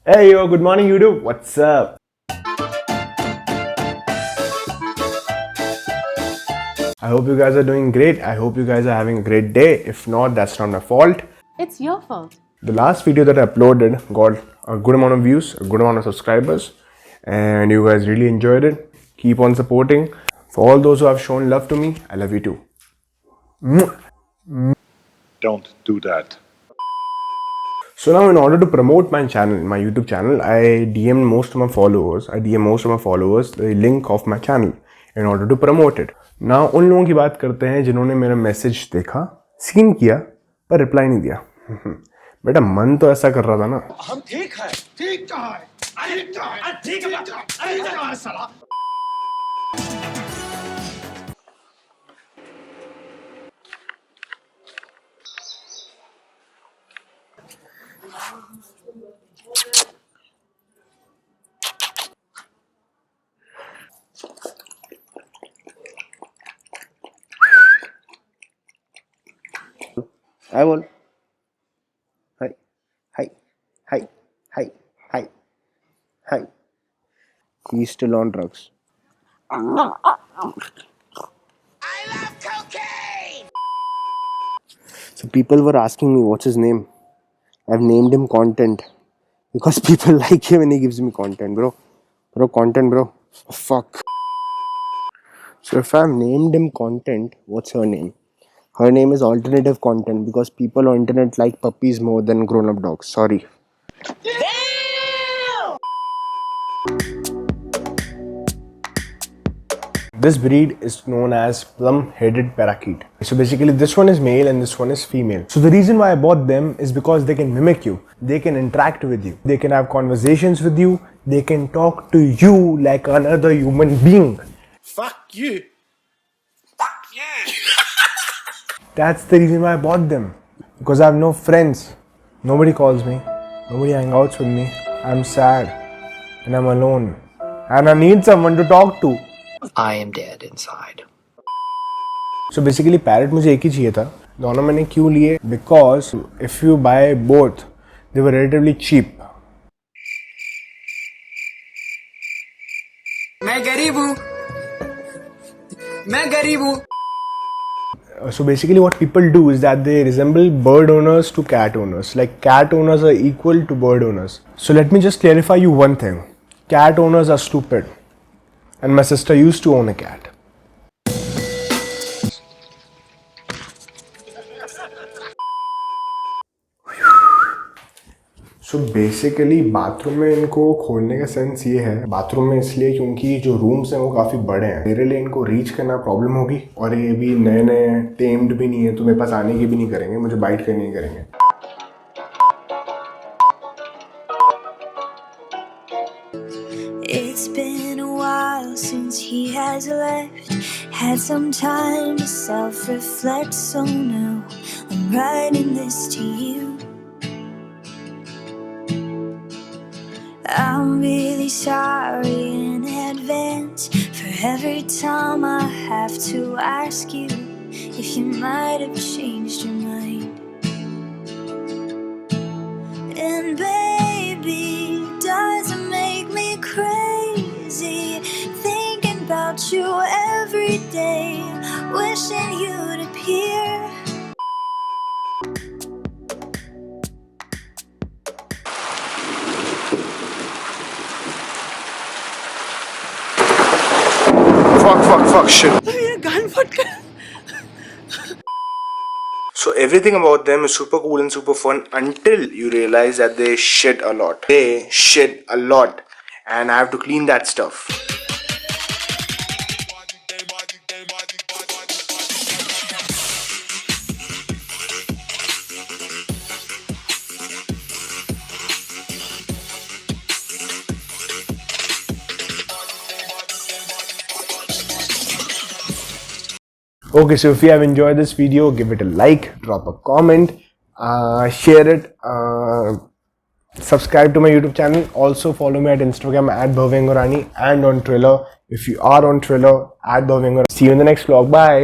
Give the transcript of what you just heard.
Hey yo, good morning YouTube. What's up? I hope you guys are doing great. I hope you guys are having a great day. If not, that's not my fault. It's your fault. The last video that I uploaded got a good amount of views, a good amount of subscribers, and you guys really enjoyed it. Keep on supporting. For all those who have shown love to me, I love you too. Don't do that. So now in order to promote my channel, my YouTube channel, I DM most of my followers the link of my channel in order to promote it. Now उन लोगों की बात करते हैं जिन्होंने मेरा message देखा, scene किया पर रिप्लाई नहीं दिया. बेटा मन तो ऐसा कर रहा था ना. हम ठीक है. ठीक कहाँ है? ठीक कहाँ है? ठीक है साला. I will. Hi. He's still on drugs. I love cocaine. So people were asking me what's his name. I've named him Content because people like him and he gives me content, bro. Content, bro. Oh, fuck. So if I've named him Content, what's her name? Her name is Alternative Content because people on internet like puppies more than grown-up dogs. Sorry. This breed is known as plum-headed parakeet. So basically this one is male and this one is female. So the reason why I bought them is because they can mimic you. They can interact with you. They can have conversations with you. They can talk to you like another human being. Fuck you. Fuck you. That's the reason why I bought them. Because I have no friends. Nobody calls me. Nobody hangs out with me. I'm sad. And I'm alone. And I need someone to talk to. I am dead inside. So basically parrot मुझे एक ही चाहिए था. दोनों मैंने क्यों लिए? Because if you buy both, they were relatively cheap. मैं गरीब हूँ. So basically what people do is that they resemble bird owners to cat owners. Like cat owners are equal to bird owners. So let me just clarify you one thing. Cat owners are stupid. And my sister used to own a cat. So basically bathroom में इनको खोलने का sense ये है. Bathroom में इसलिए क्योंकि जो रूम्स हैं वो काफ़ी बड़े हैं. मेरे लिए इनको रीच करना प्रॉब्लम होगी और ये भी नए टेम्ड भी नहीं है तो मेरे पास आने की भी नहीं करेंगे. मुझे बाइट करनी नहीं करेंगे. It's been a while since he has left. Had some time to self-reflect, so now I'm writing this to you. I'm really sorry in advance for every time I have to ask you if you might have changed your mind. And baby, does it make me crazy thinking about you every day, wishing you'd appear. Fuck, shit. So everything about them is super cool and super fun until you realize that they shit a lot. They shit a lot and I have to clean that stuff. Okay, so if you have enjoyed this video, give it a like, drop a comment, share it, subscribe to my YouTube channel. Also follow me at Instagram at Bhavengorani and on Twitter. If you are on Twitter, at Bhavengorani. See you in the next vlog. Bye.